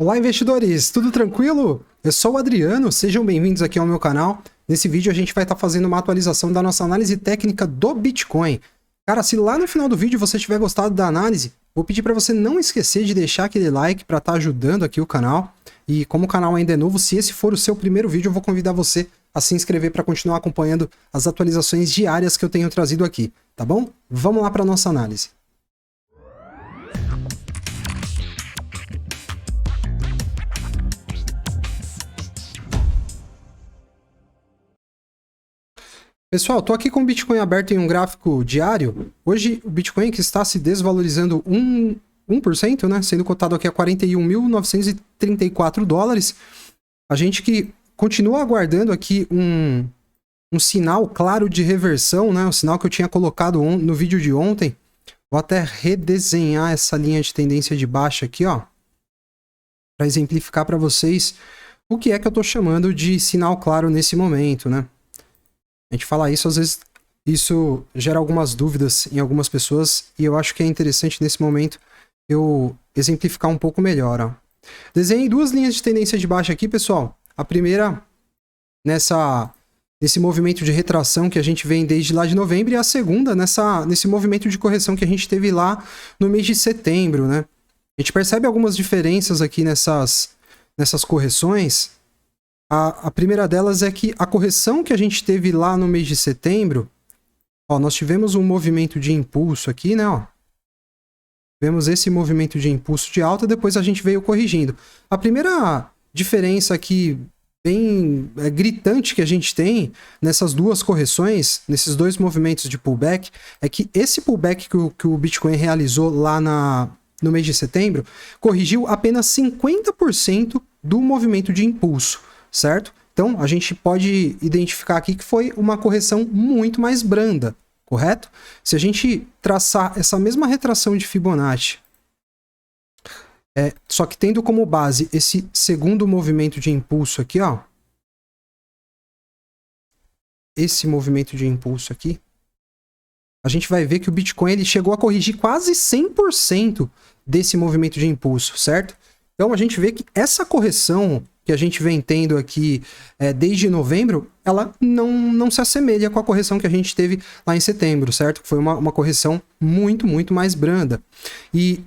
Olá, investidores! Tudo tranquilo? Eu sou o Adriano, sejam bem-vindos aqui ao meu canal. Nesse vídeo a gente vai estar fazendo uma atualização da nossa análise técnica do Bitcoin. Cara, se lá no final do vídeo você tiver gostado da análise, vou pedir para você não esquecer de deixar aquele like para estar ajudando aqui o canal. E como o canal ainda é novo, se esse for o seu primeiro vídeo, eu vou convidar você a se inscrever para continuar acompanhando as atualizações diárias que eu tenho trazido aqui, tá bom? Vamos lá para a nossa análise. Pessoal, estou aqui com o Bitcoin aberto em um gráfico diário. Hoje o Bitcoin que está se desvalorizando 1%, né? Sendo cotado aqui a 41.934 dólares. A gente que continua aguardando aqui um sinal claro de reversão, né? O sinal que eu tinha colocado no vídeo de ontem. Vou até redesenhar essa linha de tendência de baixa aqui, ó, para exemplificar para vocês o que é que eu estou chamando de sinal claro nesse momento, né? A gente fala isso, às vezes isso gera algumas dúvidas em algumas pessoas e eu acho que é interessante nesse momento eu exemplificar um pouco melhor. Ó. Desenhei duas linhas de tendência de baixa aqui, pessoal. A primeira nesse movimento de retração que a gente vem desde lá de novembro e a segunda nesse movimento de correção que a gente teve lá no mês de setembro, né? A gente percebe algumas diferenças aqui nessas correções. A primeira delas é que a correção que a gente teve lá no mês de setembro, ó, nós tivemos um movimento de impulso aqui, né, ó. Tivemos esse movimento de impulso de alta, depois a gente veio corrigindo. A primeira diferença aqui, bem gritante que a gente tem nessas duas correções, nesses dois movimentos de pullback, é que esse pullback que o Bitcoin realizou lá no mês de setembro, corrigiu apenas 50% do movimento de impulso. Certo? Então, a gente pode identificar aqui que foi uma correção muito mais branda, correto? Se a gente traçar essa mesma retração de Fibonacci, só que tendo como base esse segundo movimento de impulso aqui, ó, esse movimento de impulso aqui, a gente vai ver que o Bitcoin ele chegou a corrigir quase 100% desse movimento de impulso, certo? Então, a gente vê que essa correção que a gente vem tendo aqui desde novembro, ela não se assemelha com a correção que a gente teve lá em setembro, certo? Foi uma correção muito, muito mais branda. E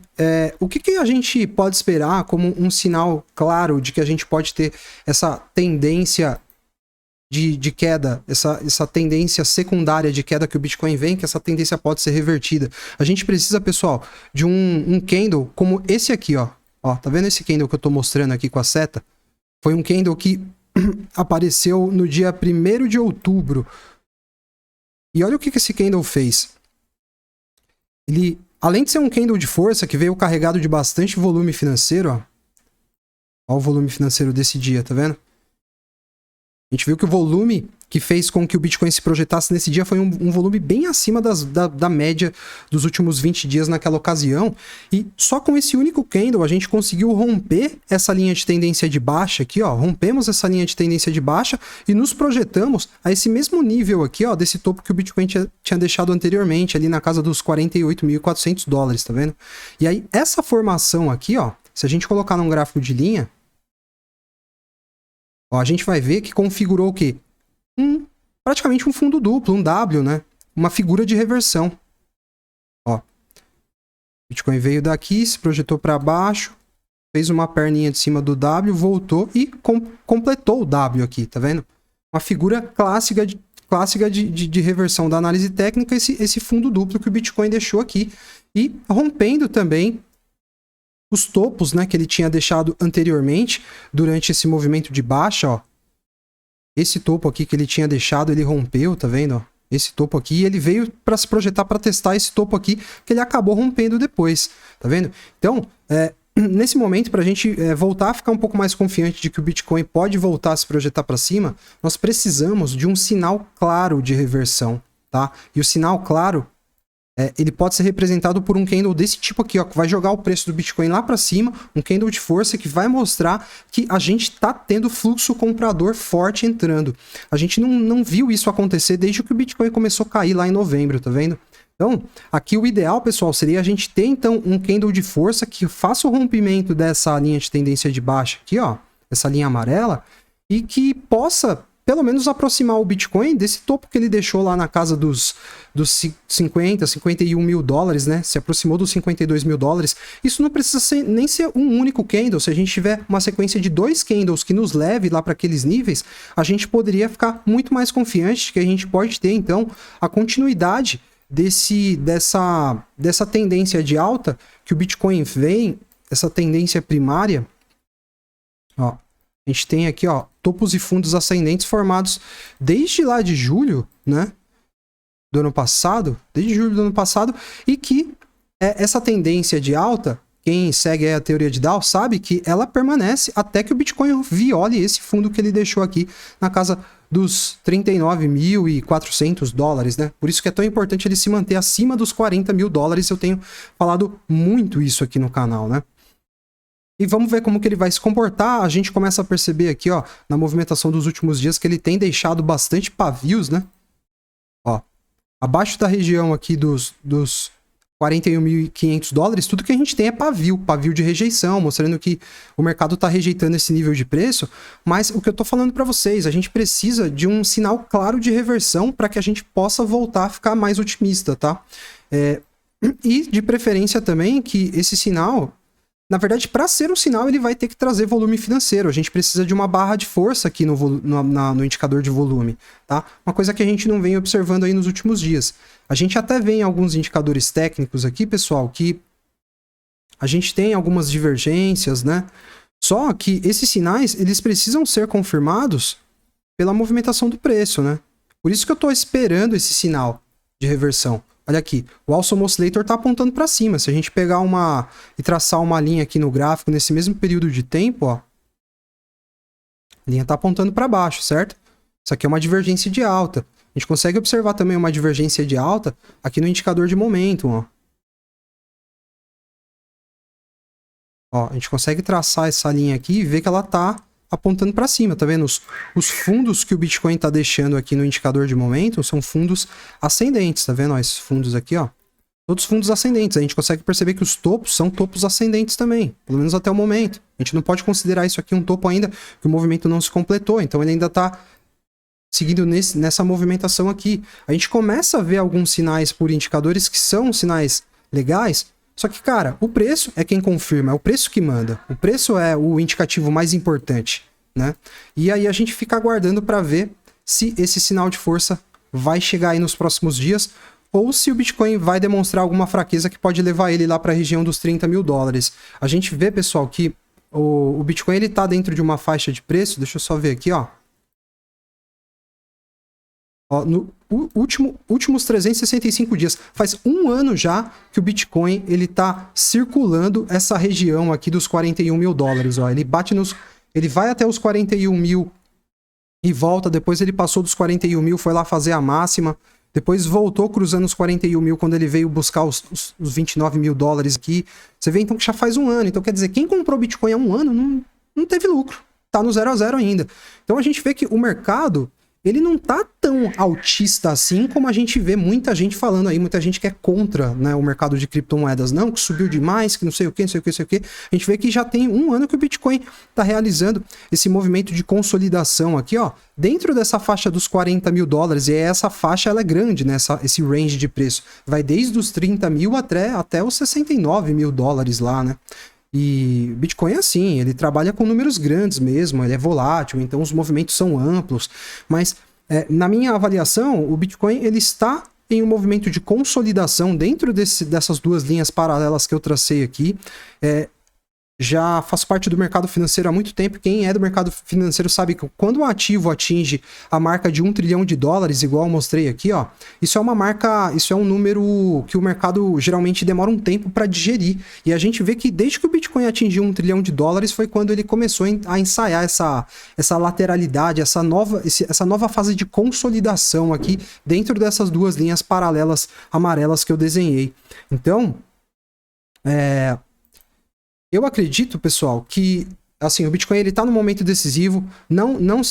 o que a gente pode esperar como um sinal claro de que a gente pode ter essa tendência de queda, essa tendência secundária de queda que o Bitcoin vem, que essa tendência pode ser revertida? A gente precisa, pessoal, de um candle como esse aqui, ó. Ó, tá vendo esse candle que eu tô mostrando aqui com a seta? Foi um candle que apareceu no dia 1º de outubro. E olha o que esse candle fez. Ele, além de ser um candle de força que veio carregado de bastante volume financeiro, ó. Olha o volume financeiro desse dia, tá vendo? A gente viu que o volume que fez com que o Bitcoin se projetasse nesse dia foi um volume bem acima da média dos últimos 20 dias naquela ocasião. E só com esse único candle a gente conseguiu romper essa linha de tendência de baixa aqui, ó. Rompemos essa linha de tendência de baixa e nos projetamos a esse mesmo nível aqui, ó, desse topo que o Bitcoin tinha deixado anteriormente, ali na casa dos 48.400 dólares, tá vendo? E aí, essa formação aqui, ó, se a gente colocar num gráfico de linha, ó, a gente vai ver que configurou o quê? Praticamente um fundo duplo, um W, né? Uma figura de reversão. Ó. O Bitcoin veio daqui, se projetou para baixo, fez uma perninha de cima do W, voltou e completou o W aqui, tá vendo? Uma figura clássica de reversão da análise técnica, esse fundo duplo que o Bitcoin deixou aqui. E rompendo também os topos, né, que ele tinha deixado anteriormente durante esse movimento de baixa, ó. Esse topo aqui que ele tinha deixado, ele rompeu, tá vendo? Ó? Esse topo aqui, ele veio para se projetar para testar esse topo aqui, que ele acabou rompendo depois, tá vendo? Então, nesse momento, para a gente voltar a ficar um pouco mais confiante de que o Bitcoin pode voltar a se projetar para cima, nós precisamos de um sinal claro de reversão, tá? E o sinal claro, ele pode ser representado por um candle desse tipo aqui, ó, que vai jogar o preço do Bitcoin lá para cima, um candle de força que vai mostrar que a gente tá tendo fluxo comprador forte entrando. A gente não viu isso acontecer desde que o Bitcoin começou a cair lá em novembro, tá vendo? Então, aqui o ideal, pessoal, seria a gente ter, então, um candle de força que faça o rompimento dessa linha de tendência de baixa aqui, ó, essa linha amarela, e que possa, pelo menos, aproximar o Bitcoin desse topo que ele deixou lá na casa dos 50, 51 mil dólares, né? Se aproximou dos 52 mil dólares. Isso não precisa nem ser um único candle. Se a gente tiver uma sequência de 2 candles que nos leve lá para aqueles níveis, a gente poderia ficar muito mais confiante que a gente pode ter, então, a continuidade dessa tendência de alta que o Bitcoin vem, essa tendência primária. Ó, a gente tem aqui, ó, topos e fundos ascendentes formados desde lá de julho, né, do ano passado, desde julho do ano passado, e que essa tendência de alta, quem segue a teoria de Dow sabe que ela permanece até que o Bitcoin viole esse fundo que ele deixou aqui na casa dos 39.400 dólares, né? Por isso que é tão importante ele se manter acima dos 40 mil dólares. Eu tenho falado muito isso aqui no canal, né? E vamos ver como que ele vai se comportar. A gente começa a perceber aqui, ó, na movimentação dos últimos dias, que ele tem deixado bastante pavios, né? Ó, abaixo da região aqui dos 41.500 dólares, tudo que a gente tem é pavio de rejeição, mostrando que o mercado está rejeitando esse nível de preço. Mas o que eu estou falando para vocês, a gente precisa de um sinal claro de reversão para que a gente possa voltar a ficar mais otimista, tá? E de preferência também que esse sinal, na verdade, para ser um sinal, ele vai ter que trazer volume financeiro. A gente precisa de uma barra de força aqui no indicador de volume, tá? Uma coisa que a gente não vem observando aí nos últimos dias. A gente até vê em alguns indicadores técnicos aqui, pessoal, que a gente tem algumas divergências, né? Só que esses sinais, eles precisam ser confirmados pela movimentação do preço, né? Por isso que eu estou esperando esse sinal de reversão. Olha aqui, o Awesome Oscillator está apontando para cima. Se a gente pegar e traçar uma linha aqui no gráfico nesse mesmo período de tempo, ó, a linha está apontando para baixo, certo? Isso aqui é uma divergência de alta. A gente consegue observar também uma divergência de alta aqui no indicador de momentum, ó. Ó, a gente consegue traçar essa linha aqui e ver que ela está apontando para cima, tá vendo? Os fundos que o Bitcoin tá deixando aqui no indicador de momento são fundos ascendentes, tá vendo? Ó, esses fundos aqui, ó. Todos fundos ascendentes. A gente consegue perceber que os topos são topos ascendentes também, pelo menos até o momento. A gente não pode considerar isso aqui um topo ainda, que o movimento não se completou, então ele ainda tá seguindo nessa movimentação aqui. A gente começa a ver alguns sinais por indicadores que são sinais legais. Só que, cara, o preço é quem confirma, é o preço que manda. O preço é o indicativo mais importante, né? E aí a gente fica aguardando para ver se esse sinal de força vai chegar aí nos próximos dias ou se o Bitcoin vai demonstrar alguma fraqueza que pode levar ele lá para a região dos 30 mil dólares. A gente vê, pessoal, que o Bitcoin ele tá dentro de uma faixa de preço, deixa eu só ver aqui, ó. Ó, no últimos 365 dias, faz um ano já que o Bitcoin ele tá circulando essa região aqui dos 41 mil dólares. Ó. Ele vai até os 41 mil e volta, depois ele passou dos 41 mil, foi lá fazer a máxima, depois voltou cruzando os 41 mil quando ele veio buscar os 29 mil dólares aqui. Você vê então que já faz um ano, então quer dizer, quem comprou Bitcoin há um ano não teve lucro, tá no 0 a 0 ainda. Então a gente vê que o mercado ele não tá tão altista assim como a gente vê muita gente falando aí, muita gente que é contra, né, o mercado de criptomoedas, não, que subiu demais, que não sei o que, não sei o que, não sei o que. A gente vê que já tem um ano que o Bitcoin tá realizando esse movimento de consolidação aqui, ó, dentro dessa faixa dos 40 mil dólares, e essa faixa ela é grande, né, esse range de preço, vai desde os 30 mil até os 69 mil dólares lá, né. E Bitcoin é assim, ele trabalha com números grandes mesmo, ele é volátil, então os movimentos são amplos, mas na minha avaliação, o Bitcoin ele está em um movimento de consolidação dentro dessas duas linhas paralelas que eu tracei aqui. Já faço parte do mercado financeiro há muito tempo. Quem é do mercado financeiro sabe que quando um ativo atinge a marca de 1 trilhão de dólares, igual eu mostrei aqui, ó, isso é um número que o mercado geralmente demora um tempo para digerir. E a gente vê que desde que o Bitcoin atingiu 1 trilhão de dólares foi quando ele começou a ensaiar essa lateralidade, essa nova fase de consolidação aqui dentro dessas duas linhas paralelas amarelas que eu desenhei. Então, eu acredito, pessoal, que assim, o Bitcoin ele tá no momento decisivo, não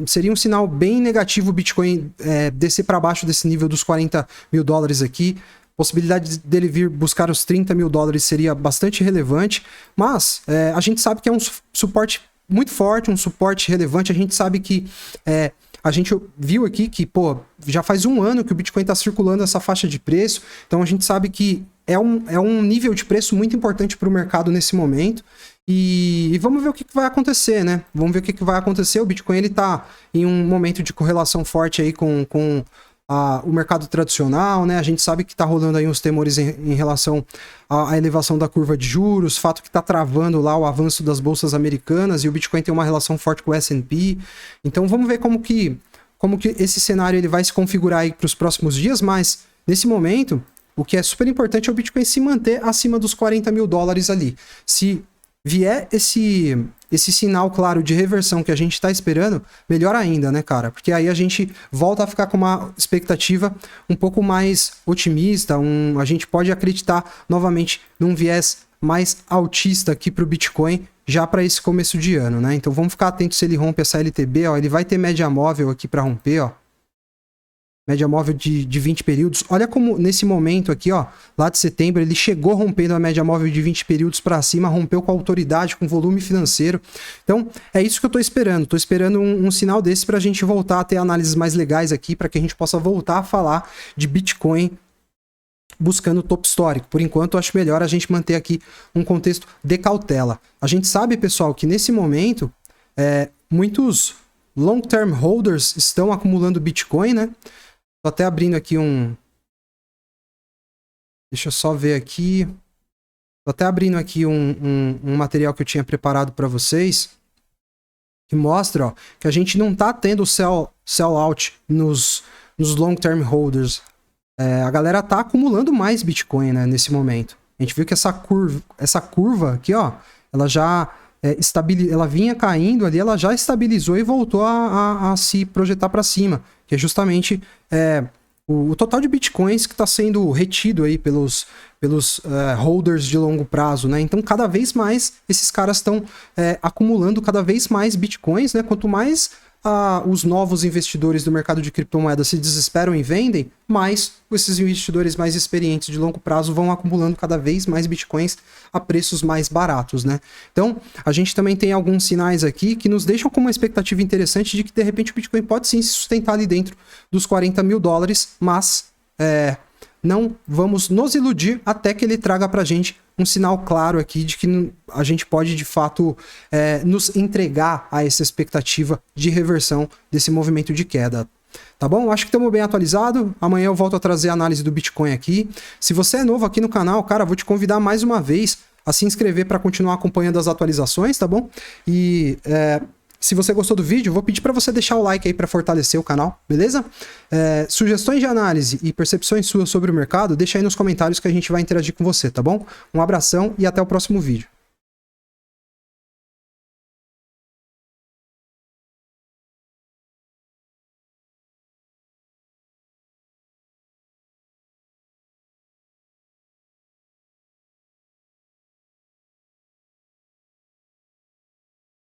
seria um sinal bem negativo o Bitcoin descer para baixo desse nível dos 40 mil dólares aqui. possibilidade dele vir buscar os 30 mil dólares seria bastante relevante, mas a gente sabe que é um suporte muito forte, um suporte relevante. A gente sabe que a gente viu aqui que, pô, já faz um ano que o Bitcoin está circulando essa faixa de preço, então a gente sabe que é um nível de preço muito importante para o mercado nesse momento. E vamos ver o que vai acontecer, né? Vamos ver o que vai acontecer. O Bitcoin ele tá em um momento de correlação forte aí com o mercado tradicional, né? A gente sabe que tá rolando aí uns temores em relação à elevação da curva de juros, fato que tá travando lá o avanço das bolsas americanas, e o Bitcoin tem uma relação forte com o S&P. Então vamos ver como que esse cenário ele vai se configurar aí para os próximos dias, mas nesse momento o que é super importante é o Bitcoin se manter acima dos 40 mil dólares ali. Se vier esse sinal claro de reversão que a gente está esperando, melhor ainda, né, cara? Porque aí a gente volta a ficar com uma expectativa um pouco mais otimista, a gente pode acreditar novamente num viés mais altista aqui para o Bitcoin já para esse começo de ano, né? Então vamos ficar atentos se ele rompe essa LTB, ó, ele vai ter média móvel aqui para romper, ó. Média móvel de 20 períodos. Olha como nesse momento aqui, ó, lá de setembro, ele chegou rompendo a média móvel de 20 períodos para cima, rompeu com autoridade, com volume financeiro. Então, é isso que eu tô esperando. Tô esperando um sinal desse pra gente voltar a ter análises mais legais aqui, para que a gente possa voltar a falar de Bitcoin buscando topo histórico. Por enquanto, eu acho melhor a gente manter aqui um contexto de cautela. A gente sabe, pessoal, que nesse momento, muitos long-term holders estão acumulando Bitcoin, né? Tô até abrindo aqui Deixa eu só ver aqui. Tô até abrindo aqui um material que eu tinha preparado para vocês, que mostra, ó, que a gente não tá tendo sell-out nos long-term holders. A galera tá acumulando mais Bitcoin, né, nesse momento. A gente viu que essa curva aqui, ó, ela já ela vinha caindo ali, ela já estabilizou e voltou a se projetar para cima, que é justamente o total de bitcoins que está sendo retido aí pelos holders de longo prazo, né? Então, cada vez mais esses caras estão acumulando cada vez mais bitcoins, né? Quanto mais os novos investidores do mercado de criptomoedas se desesperam e vendem, mais esses investidores mais experientes de longo prazo vão acumulando cada vez mais bitcoins a preços mais baratos, né? Então, a gente também tem alguns sinais aqui que nos deixam com uma expectativa interessante de que, de repente, o Bitcoin pode sim se sustentar ali dentro dos 40 mil dólares, mas não vamos nos iludir até que ele traga pra gente um sinal claro aqui de que a gente pode, de fato, nos entregar a essa expectativa de reversão desse movimento de queda. Tá bom? Acho que estamos bem atualizados. Amanhã eu volto a trazer a análise do Bitcoin aqui. Se você é novo aqui no canal, cara, vou te convidar mais uma vez a se inscrever para continuar acompanhando as atualizações, tá bom? E se você gostou do vídeo, vou pedir para você deixar o like aí para fortalecer o canal, beleza? Sugestões de análise e percepções suas sobre o mercado, deixa aí nos comentários que a gente vai interagir com você, tá bom? Um abração e até o próximo vídeo.